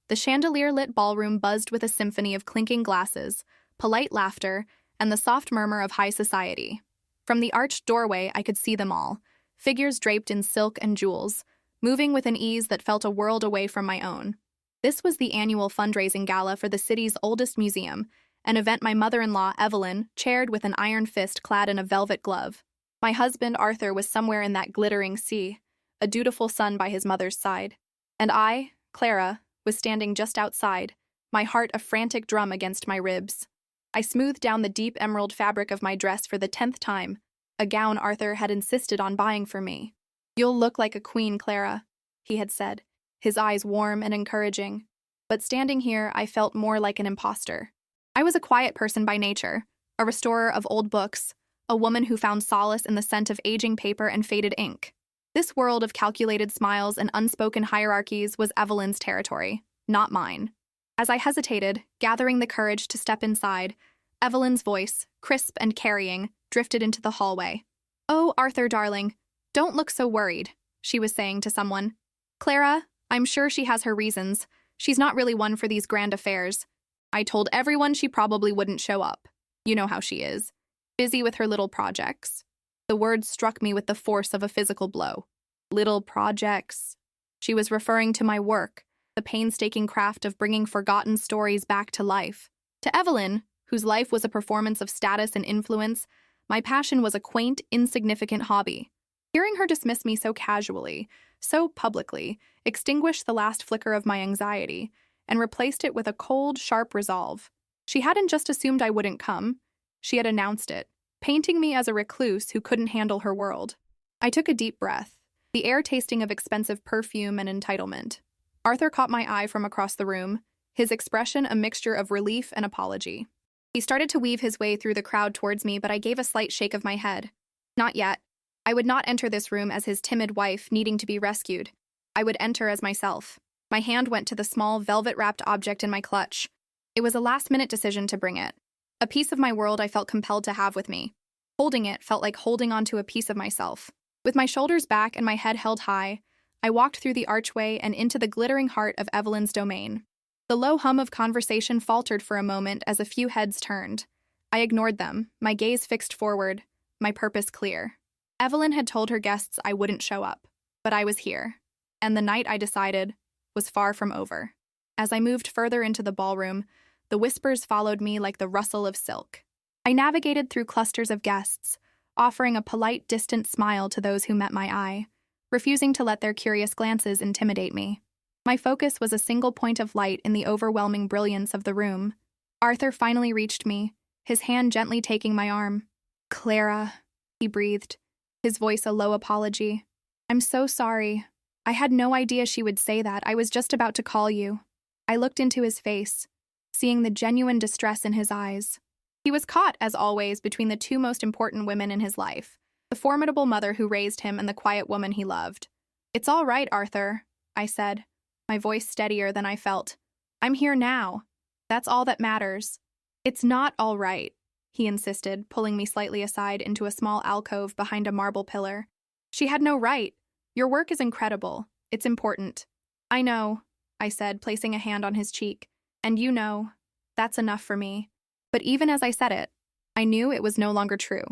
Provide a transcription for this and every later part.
The chandelier-lit ballroom buzzed with a symphony of clinking glasses, polite laughter, and the soft murmur of high society. From the arched doorway, I could see them all, figures draped in silk and jewels, moving with an ease that felt a world away from my own. This was the annual fundraising gala for the city's oldest museum, an event my mother-in-law, Evelyn, chaired with an iron fist clad in a velvet glove. My husband, Arthur, was somewhere in that glittering sea, a dutiful son by his mother's side. And I, Clara, was standing just outside, my heart a frantic drum against my ribs. I smoothed down the deep emerald fabric of my dress for the 10th time, a gown Arthur had insisted on buying for me. "You'll look like a queen, Clara," he had said, his eyes warm and encouraging. But standing here, I felt more like an imposter. I was a quiet person by nature, a restorer of old books, a woman who found solace in the scent of aging paper and faded ink. This world of calculated smiles and unspoken hierarchies was Evelyn's territory, not mine. As I hesitated, gathering the courage to step inside, Evelyn's voice, crisp and carrying, drifted into the hallway. "Oh, Arthur, darling, don't look so worried," she was saying to someone. "Clara, I'm sure she has her reasons. She's not really one for these grand affairs. I told everyone she probably wouldn't show up. You know how she is. Busy with her little projects." The words struck me with the force of a physical blow. Little projects. She was referring to my work, the painstaking craft of bringing forgotten stories back to life. To Evelyn, whose life was a performance of status and influence, my passion was a quaint, insignificant hobby. Hearing her dismiss me so casually, so publicly, extinguished the last flicker of my anxiety and replaced it with a cold, sharp resolve. She hadn't just assumed I wouldn't come. She had announced it, painting me as a recluse who couldn't handle her world. I took a deep breath, the air tasting of expensive perfume and entitlement. Arthur caught my eye from across the room, his expression a mixture of relief and apology. He started to weave his way through the crowd towards me, but I gave a slight shake of my head. Not yet. I would not enter this room as his timid wife needing to be rescued. I would enter as myself. My hand went to the small, velvet-wrapped object in my clutch. It was a last-minute decision to bring it. A piece of my world I felt compelled to have with me. Holding it felt like holding onto a piece of myself. With my shoulders back and my head held high, I walked through the archway and into the glittering heart of Evelyn's domain. The low hum of conversation faltered for a moment as a few heads turned. I ignored them, my gaze fixed forward, my purpose clear. Evelyn had told her guests I wouldn't show up, but I was here, and the night, I decided, was far from over. As I moved further into the ballroom, the whispers followed me like the rustle of silk. I navigated through clusters of guests, offering a polite, distant smile to those who met my eye, refusing to let their curious glances intimidate me. My focus was a single point of light in the overwhelming brilliance of the room. Arthur finally reached me, his hand gently taking my arm. "Clara," he breathed, his voice a low apology. "I'm so sorry. I had no idea she would say that. I was just about to call you." I looked into his face, seeing the genuine distress in his eyes. He was caught, as always, between the two most important women in his life, the formidable mother who raised him and the quiet woman he loved. "It's all right, Arthur," I said, my voice steadier than I felt. "I'm here now. That's all that matters." "It's not all right," he insisted, pulling me slightly aside into a small alcove behind a marble pillar. "She had no right. Your work is incredible. It's important." "I know," I said, placing a hand on his cheek. "And you know. That's enough for me." But even as I said it, I knew it was no longer true.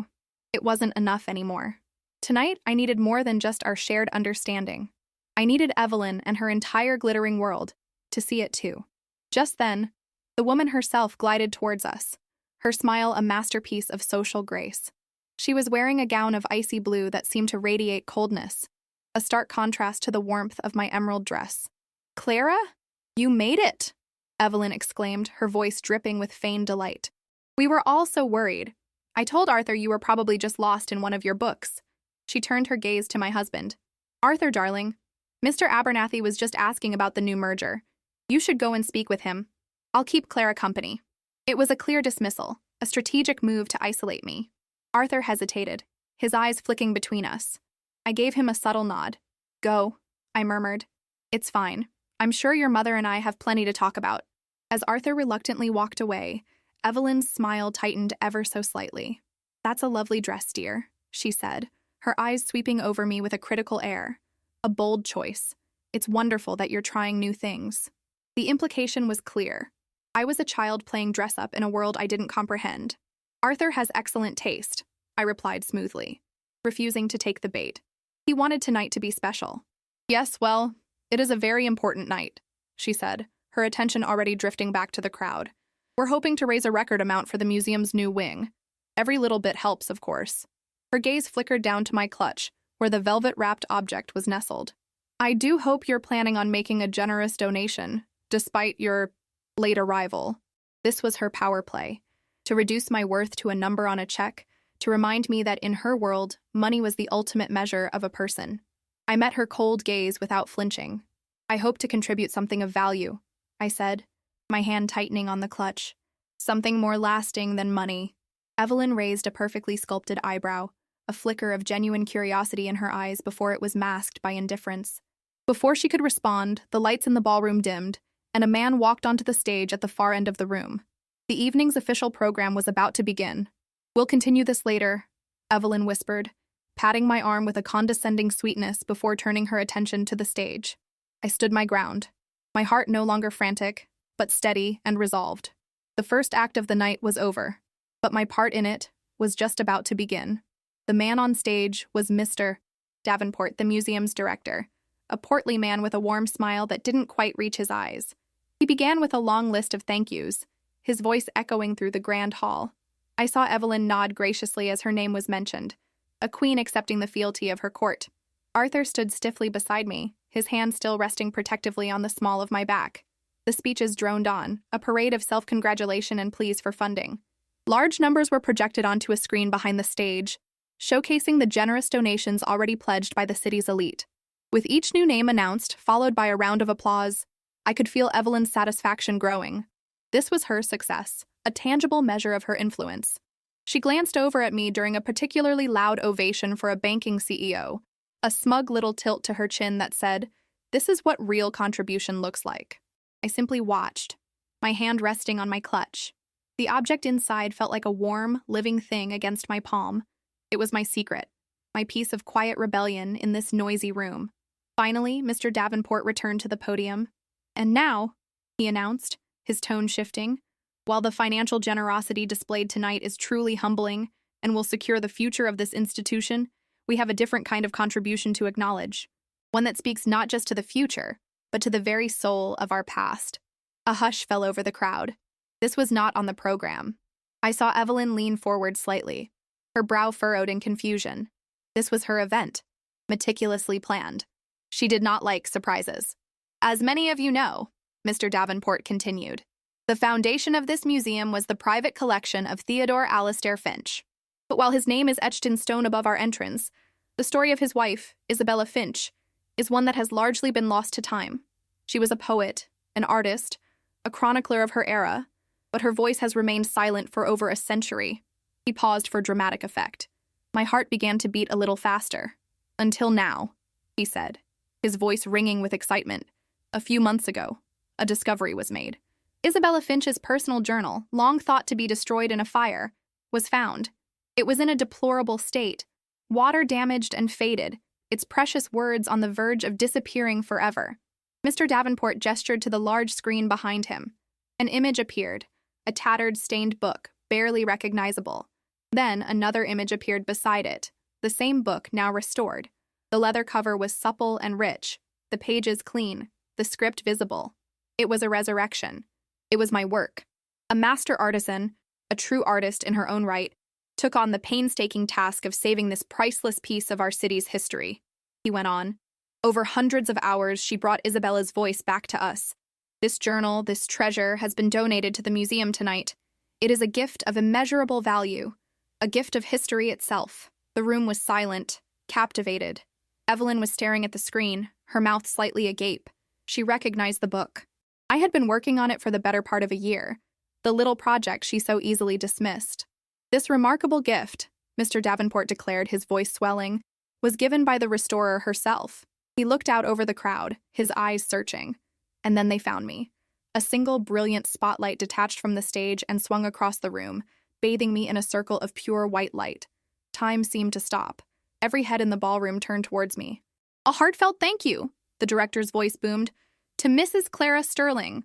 It wasn't enough anymore. Tonight, I needed more than just our shared understanding. I needed Evelyn and her entire glittering world to see it too. Just then, the woman herself glided towards us, her smile a masterpiece of social grace. She was wearing a gown of icy blue that seemed to radiate coldness, a stark contrast to the warmth of my emerald dress. "Clara? You made it!" Evelyn exclaimed, her voice dripping with feigned delight. "We were all so worried. I told Arthur you were probably just lost in one of your books." She turned her gaze to my husband. "Arthur, darling, Mr. Abernathy was just asking about the new merger. You should go and speak with him. I'll keep Clara company." It was a clear dismissal, a strategic move to isolate me. Arthur hesitated, his eyes flicking between us. I gave him a subtle nod. "Go," I murmured. "It's fine. I'm sure your mother and I have plenty to talk about." As Arthur reluctantly walked away, Evelyn's smile tightened ever so slightly. "That's a lovely dress, dear," she said, her eyes sweeping over me with a critical air. "A bold choice. It's wonderful that you're trying new things." The implication was clear. I was a child playing dress-up in a world I didn't comprehend. Arthur has excellent taste, I replied smoothly, refusing to take the bait. He wanted tonight to be special. Yes, well, it is a very important night, she said, her attention already drifting back to the crowd. We're hoping to raise a record amount for the museum's new wing. Every little bit helps, of course. Her gaze flickered down to my clutch, where the velvet-wrapped object was nestled. I do hope you're planning on making a generous donation, despite your late arrival. This was her power play, to reduce my worth to a number on a check, to remind me that in her world, money was the ultimate measure of a person. I met her cold gaze without flinching. I hope to contribute something of value, I said, my hand tightening on the clutch. Something more lasting than money. Evelyn raised a perfectly sculpted eyebrow, a flicker of genuine curiosity in her eyes before it was masked by indifference. Before she could respond, the lights in the ballroom dimmed, and a man walked onto the stage at the far end of the room. The evening's official program was about to begin. We'll continue this later, Evelyn whispered, patting my arm with a condescending sweetness before turning her attention to the stage. I stood my ground, my heart no longer frantic, but steady and resolved. The first act of the night was over, but my part in it was just about to begin. The man on stage was Mr. Davenport, the museum's director, a portly man with a warm smile that didn't quite reach his eyes. He began with a long list of thank yous, his voice echoing through the grand hall. I saw Evelyn nod graciously as her name was mentioned, a queen accepting the fealty of her court. Arthur stood stiffly beside me, his hand still resting protectively on the small of my back. The speeches droned on, a parade of self-congratulation and pleas for funding. Large numbers were projected onto a screen behind the stage, showcasing the generous donations already pledged by the city's elite. With each new name announced, followed by a round of applause, I could feel Evelyn's satisfaction growing. This was her success, a tangible measure of her influence. She glanced over at me during a particularly loud ovation for a banking CEO, a smug little tilt to her chin that said, "This is what real contribution looks like." I simply watched, my hand resting on my clutch. The object inside felt like a warm, living thing against my palm. It was my secret, my piece of quiet rebellion in this noisy room. Finally, Mr. Davenport returned to the podium. "And now," he announced, his tone shifting, "while the financial generosity displayed tonight is truly humbling and will secure the future of this institution, we have a different kind of contribution to acknowledge, one that speaks not just to the future, but to the very soul of our past." A hush fell over the crowd. This was not on the program. I saw Evelyn lean forward slightly, her brow furrowed in confusion. This was her event, meticulously planned. She did not like surprises. "As many of you know," Mr. Davenport continued, "the foundation of this museum was the private collection of Theodore Alastair Finch. But while his name is etched in stone above our entrance, the story of his wife, Isabella Finch, is one that has largely been lost to time. She was a poet, an artist, a chronicler of her era, but her voice has remained silent for over a century." He paused for dramatic effect. My heart began to beat a little faster. "Until now," he said, his voice ringing with excitement. "A few months ago, a discovery was made. Isabella Finch's personal journal, long thought to be destroyed in a fire, was found. It was in a deplorable state, water-damaged and faded, its precious words on the verge of disappearing forever." Mr. Davenport gestured to the large screen behind him. An image appeared, a tattered, stained book, barely recognizable. Then another image appeared beside it, the same book now restored. The leather cover was supple and rich, the pages clean, the script visible. It was a resurrection. It was my work. A master artisan, a true artist in her own right, took on the painstaking task of saving this priceless piece of our city's history. He went on. "Over hundreds of hours, she brought Isabella's voice back to us. This journal, this treasure, has been donated to the museum tonight. It is a gift of immeasurable value, a gift of history itself." The room was silent, captivated. Evelyn was staring at the screen, her mouth slightly agape. She recognized the book. I had been working on it for the better part of a year, the little project she so easily dismissed. "This remarkable gift," Mr. Davenport declared, his voice swelling, "was given by the restorer herself." He looked out over the crowd, his eyes searching. And then they found me. A single brilliant spotlight detached from the stage and swung across the room, bathing me in a circle of pure white light. Time seemed to stop. Every head in the ballroom turned towards me. "A heartfelt thank you," the director's voice boomed, "to Mrs. Clara Sterling,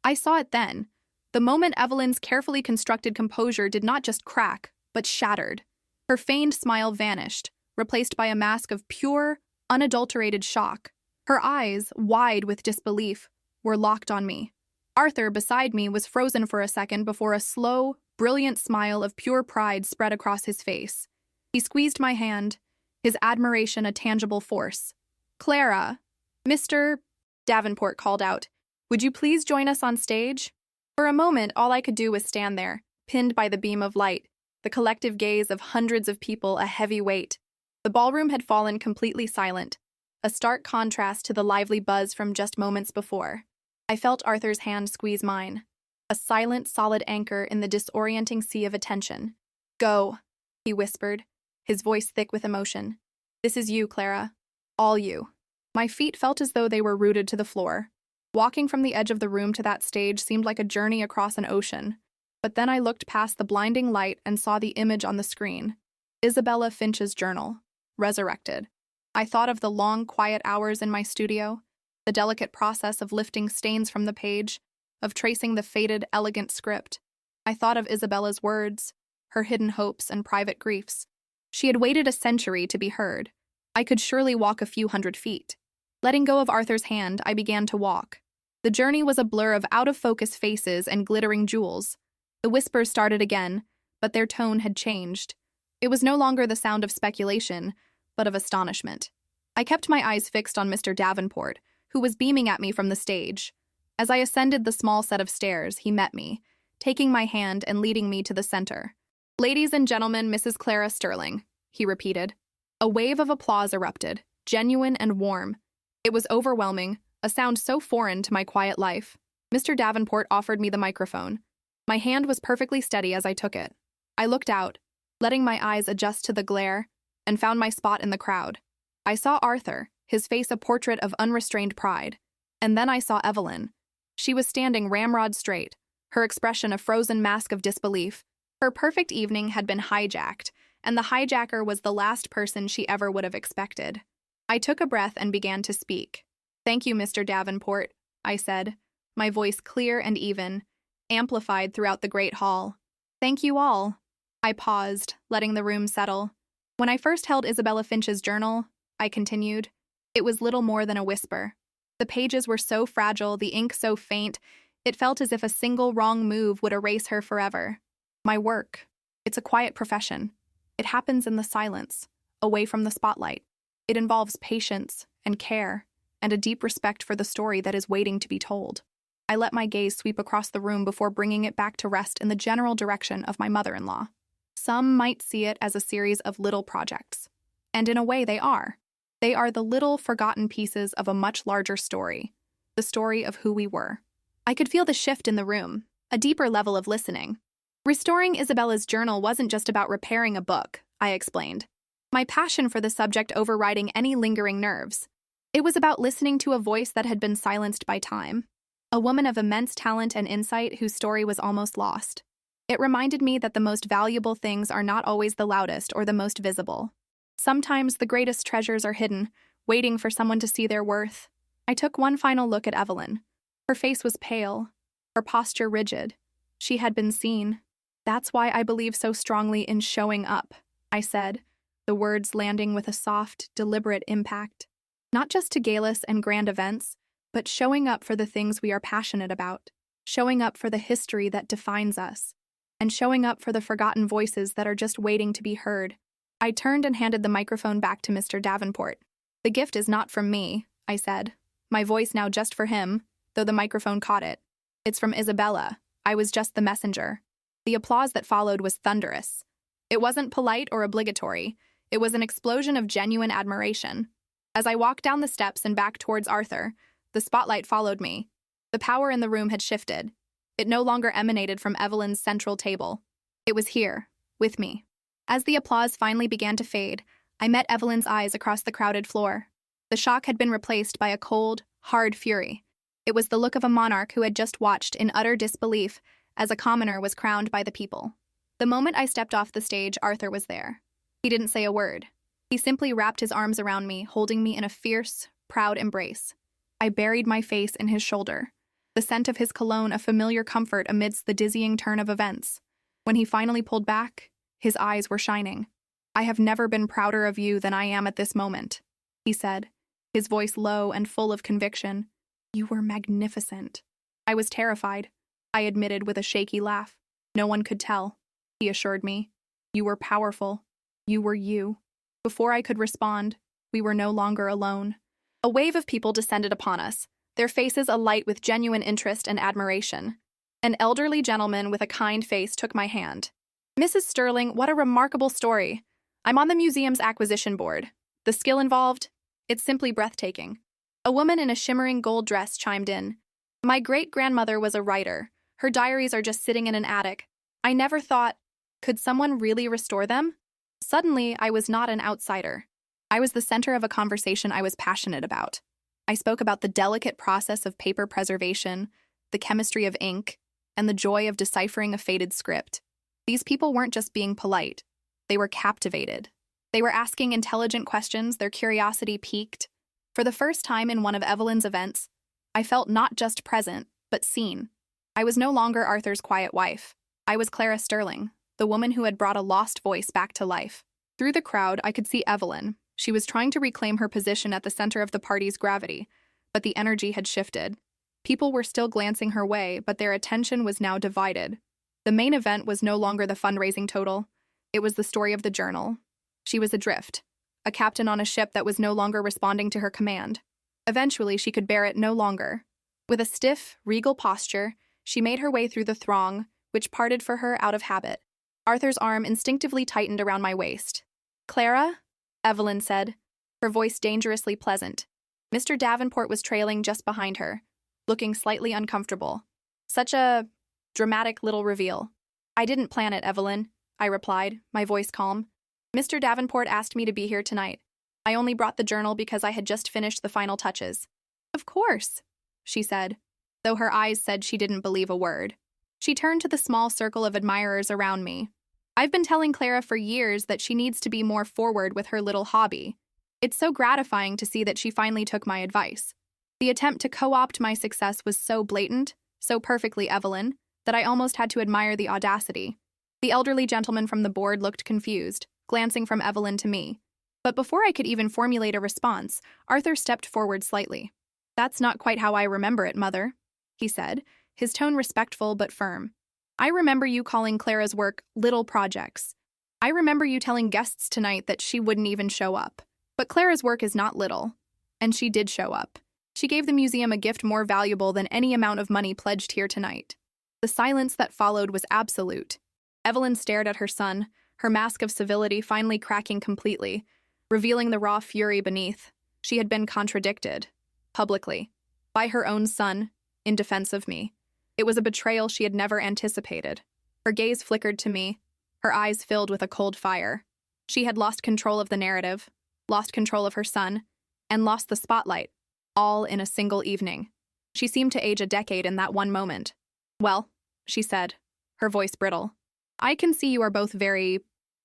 I saw it then. The moment Evelyn's carefully constructed composure did not just crack, but shattered. Her feigned smile vanished, replaced by a mask of pure, unadulterated shock. Her eyes, wide with disbelief, were locked on me. Arthur, beside me, was frozen for a second before a slow, brilliant smile of pure pride spread across his face. He squeezed my hand, his admiration a tangible force. "Clara," Mr. Davenport called out, "would you please join us on stage?" For a moment, all I could do was stand there, pinned by the beam of light, the collective gaze of hundreds of people a heavy weight. The ballroom had fallen completely silent, a stark contrast to the lively buzz from just moments before. I felt Arthur's hand squeeze mine, a silent, solid anchor in the disorienting sea of attention. "Go," he whispered, his voice thick with emotion. "This is you, Clara. All you." My feet felt as though they were rooted to the floor. Walking from the edge of the room to that stage seemed like a journey across an ocean. But then I looked past the blinding light and saw the image on the screen. Isabella Finch's journal, resurrected. I thought of the long, quiet hours in my studio, the delicate process of lifting stains from the page, of tracing the faded, elegant script. I thought of Isabella's words, her hidden hopes and private griefs. She had waited a century to be heard. I could surely walk a few hundred feet. Letting go of Arthur's hand, I began to walk. The journey was a blur of out-of-focus faces and glittering jewels. The whispers started again, but their tone had changed. It was no longer the sound of speculation, but of astonishment. I kept my eyes fixed on Mr. Davenport, who was beaming at me from the stage. As I ascended the small set of stairs, he met me, taking my hand and leading me to the center. "Ladies and gentlemen, Mrs. Clara Sterling," he repeated. A wave of applause erupted, genuine and warm. It was overwhelming, a sound so foreign to my quiet life. Mr. Davenport offered me the microphone. My hand was perfectly steady as I took it. I looked out, letting my eyes adjust to the glare, and found my spot in the crowd. I saw Arthur, his face a portrait of unrestrained pride. And then I saw Evelyn. She was standing ramrod straight, her expression a frozen mask of disbelief. Her perfect evening had been hijacked, and the hijacker was the last person she ever would have expected. I took a breath and began to speak. "Thank you, Mr. Davenport," I said, my voice clear and even, amplified throughout the great hall. "Thank you all." I paused, letting the room settle. "When I first held Isabella Finch's journal," I continued, "it was little more than a whisper. The pages were so fragile, the ink so faint, it felt as if a single wrong move would erase her forever. My work, it's a quiet profession. It happens in the silence, away from the spotlight. It involves patience and care, and a deep respect for the story that is waiting to be told." I let my gaze sweep across the room before bringing it back to rest in the general direction of my mother-in-law. Some might see it as a series of little projects. And in a way they are. They are the little forgotten pieces of a much larger story, the story of who we were. I could feel the shift in the room, a deeper level of listening. Restoring Isabella's journal wasn't just about repairing a book, I explained. My passion for the subject overriding any lingering nerves. It was about listening to a voice that had been silenced by time. A woman of immense talent and insight whose story was almost lost. It reminded me that the most valuable things are not always the loudest or the most visible. Sometimes the greatest treasures are hidden, waiting for someone to see their worth. I took one final look at Evelyn. Her face was pale, her posture rigid. She had been seen. "That's why I believe so strongly in showing up," I said, the words landing with a soft, deliberate impact. "Not just to galas and grand events, but showing up for the things we are passionate about, showing up for the history that defines us, and showing up for the forgotten voices that are just waiting to be heard." I turned and handed the microphone back to Mr. Davenport. "The gift is not from me," I said, my voice now just for him, though the microphone caught it. "It's from Isabella. I was just the messenger." The applause that followed was thunderous. It wasn't polite or obligatory. It was an explosion of genuine admiration. As I walked down the steps and back towards Arthur, the spotlight followed me. The power in the room had shifted. It no longer emanated from Evelyn's central table. It was here, with me. As the applause finally began to fade, I met Evelyn's eyes across the crowded floor. The shock had been replaced by a cold, hard fury. It was the look of a monarch who had just watched in utter disbelief as a commoner was crowned by the people. The moment I stepped off the stage, Arthur was there. He didn't say a word. He simply wrapped his arms around me, holding me in a fierce, proud embrace. I buried my face in his shoulder. the scent of his cologne a familiar comfort amidst the dizzying turn of events. When he finally pulled back, his eyes were shining. "I have never been prouder of you than I am at this moment," he said, his voice low and full of conviction. "You were magnificent." I was terrified, I admitted with a shaky laugh. "No one could tell," he assured me. "You were powerful. You were you." Before I could respond, we were no longer alone. A wave of people descended upon us, their faces alight with genuine interest and admiration. An elderly gentleman with a kind face took my hand. "Mrs. Sterling, what a remarkable story. I'm on the museum's acquisition board. The skill involved, it's simply breathtaking." A woman in a shimmering gold dress chimed in. "My great-grandmother was a writer. Her diaries are just sitting in an attic. I never thought, could someone really restore them?" Suddenly, I was not an outsider. I was the center of a conversation I was passionate about. I spoke about the delicate process of paper preservation, the chemistry of ink, and the joy of deciphering a faded script. These people weren't just being polite. They were captivated. They were asking intelligent questions, their curiosity piqued. For the first time in one of Evelyn's events, I felt not just present, but seen. I was no longer Arthur's quiet wife. I was Clara Sterling, the woman who had brought a lost voice back to life. Through the crowd, I could see Evelyn. She was trying to reclaim her position at the center of the party's gravity, but the energy had shifted. People were still glancing her way, but their attention was now divided. The main event was no longer the fundraising total. It was the story of the journal. She was adrift, a captain on a ship that was no longer responding to her command. Eventually, she could bear it no longer. With a stiff, regal posture, she made her way through the throng, which parted for her out of habit. Arthur's arm instinctively tightened around my waist. "Clara?" Evelyn said, her voice dangerously pleasant. Mr. Davenport was trailing just behind her, looking slightly uncomfortable. Such a dramatic little reveal. "I didn't plan it, Evelyn," I replied, my voice calm. "Mr. Davenport asked me to be here tonight. I only brought the journal because I had just finished the final touches." "Of course," she said, though her eyes said she didn't believe a word. She turned to the small circle of admirers around me. "I've been telling Clara for years that she needs to be more forward with her little hobby. It's so gratifying to see that she finally took my advice. The attempt to co-opt my success was so blatant, so perfectly Evelyn, that I almost had to admire the audacity." The elderly gentleman from the board looked confused, glancing from Evelyn to me. But before I could even formulate a response, Arthur stepped forward slightly. "That's not quite how I remember it, Mother," he said, his tone respectful but firm. "I remember you calling Clara's work little projects. I remember you telling guests tonight that she wouldn't even show up. But Clara's work is not little. And she did show up. She gave the museum a gift more valuable than any amount of money pledged here tonight." The silence that followed was absolute. Evelyn stared at her son, her mask of civility finally cracking completely, revealing the raw fury beneath. She had been contradicted, publicly, by her own son, in defense of me. It was a betrayal she had never anticipated. Her gaze flickered to me, her eyes filled with a cold fire. She had lost control of the narrative, lost control of her son, and lost the spotlight, all in a single evening. She seemed to age a decade in that one moment. "Well," she said, her voice brittle, "I can see you are both very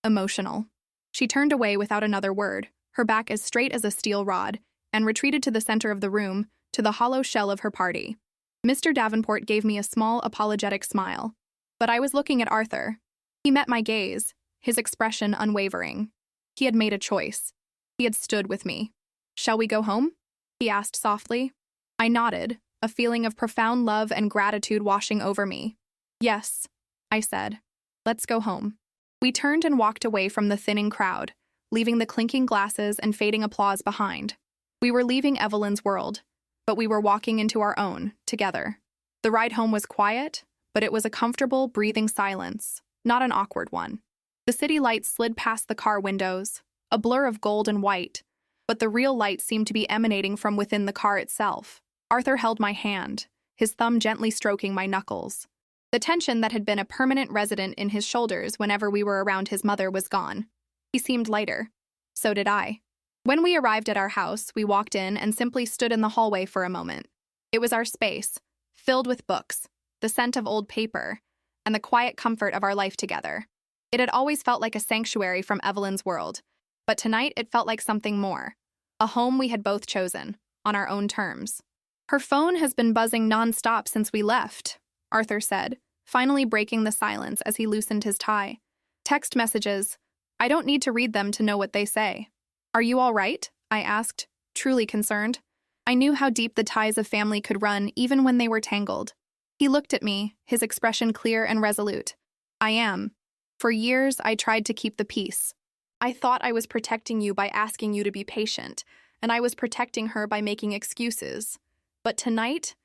emotional." She turned away without another word, her back as straight as a steel rod, and retreated to the center of the room, to the hollow shell of her party. Mr. Davenport gave me a small, apologetic smile. But I was looking at Arthur. He met my gaze, his expression unwavering. He had made a choice. He had stood with me. "Shall we go home?" he asked softly. I nodded, a feeling of profound love and gratitude washing over me. "Yes," I said. "Let's go home." We turned and walked away from the thinning crowd, leaving the clinking glasses and fading applause behind. We were leaving Evelyn's world, but we were walking into our own, together. The ride home was quiet, but it was a comfortable, breathing silence, not an awkward one. The city lights slid past the car windows, a blur of gold and white, but the real light seemed to be emanating from within the car itself. Arthur held my hand, his thumb gently stroking my knuckles. The tension that had been a permanent resident in his shoulders whenever we were around his mother was gone. He seemed lighter. So did I. When we arrived at our house, we walked in and simply stood in the hallway for a moment. It was our space, filled with books, the scent of old paper, and the quiet comfort of our life together. It had always felt like a sanctuary from Evelyn's world, but tonight it felt like something more. A home we had both chosen, on our own terms. Her phone has been buzzing nonstop since we left, Arthur said, finally breaking the silence as he loosened his tie. Text messages. I don't need to read them to know what they say. Are you all right? I asked, truly concerned. I knew how deep the ties of family could run even when they were tangled. He looked at me, his expression clear and resolute. I am. For years, I tried to keep the peace. I thought I was protecting you by asking you to be patient, and I was protecting her by making excuses. But tonight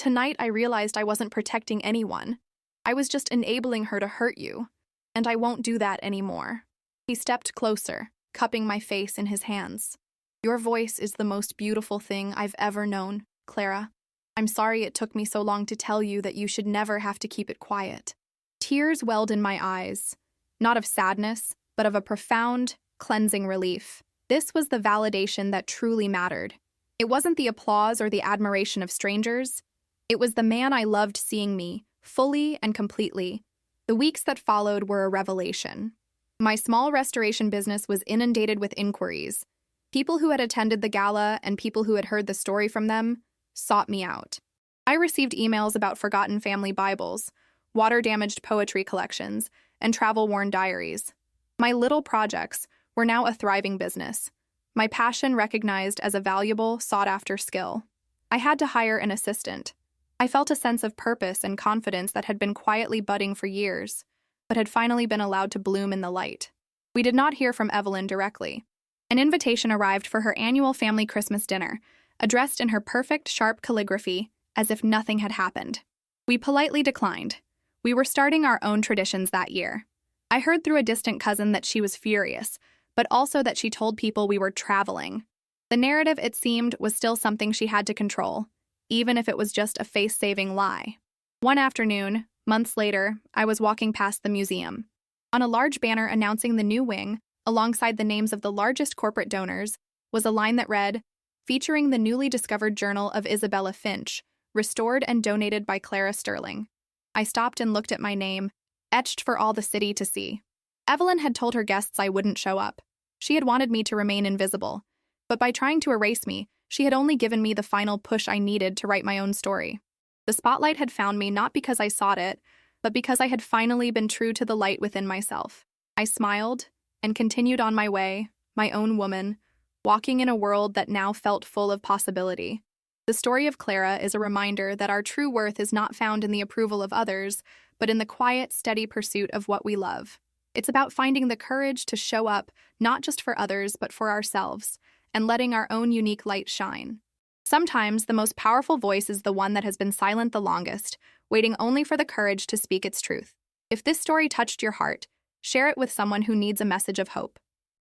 I realized I wasn't protecting anyone. I was just enabling her to hurt you, and I won't do that anymore. He stepped closer, cupping my face in his hands. Your voice is the most beautiful thing I've ever known, Clara. I'm sorry it took me so long to tell you that you should never have to keep it quiet. Tears welled in my eyes, not of sadness, but of a profound, cleansing relief. This was the validation that truly mattered. It wasn't the applause or the admiration of strangers. It was the man I loved seeing me, fully and completely. The weeks that followed were a revelation. My small restoration business was inundated with inquiries. People who had attended the gala and people who had heard the story from them sought me out. I received emails about forgotten family Bibles, water-damaged poetry collections, and travel-worn diaries. My little projects were now a thriving business, my passion recognized as a valuable, sought-after skill. I had to hire an assistant. I felt a sense of purpose and confidence that had been quietly budding for years, but had finally been allowed to bloom in the light. We did not hear from Evelyn directly. An invitation arrived for her annual family Christmas dinner, addressed in her perfect, sharp calligraphy, as if nothing had happened. We politely declined. We were starting our own traditions that year. I heard through a distant cousin that she was furious, but also that she told people we were traveling. The narrative, it seemed, was still something she had to control, even if it was just a face-saving lie. One afternoon, months later, I was walking past the museum. On a large banner announcing the new wing, alongside the names of the largest corporate donors, was a line that read, featuring the newly discovered journal of Isabella Finch, restored and donated by Clara Sterling. I stopped and looked at my name, etched for all the city to see. Evelyn had told her guests I wouldn't show up. She had wanted me to remain invisible, but by trying to erase me, she had only given me the final push I needed to write my own story. The spotlight had found me not because I sought it, but because I had finally been true to the light within myself. I smiled and continued on my way, my own woman, walking in a world that now felt full of possibility. The story of Clara is a reminder that our true worth is not found in the approval of others, but in the quiet, steady pursuit of what we love. It's about finding the courage to show up, not just for others, but for ourselves, and letting our own unique light shine. Sometimes the most powerful voice is the one that has been silent the longest, waiting only for the courage to speak its truth. If this story touched your heart, share it with someone who needs a message of hope.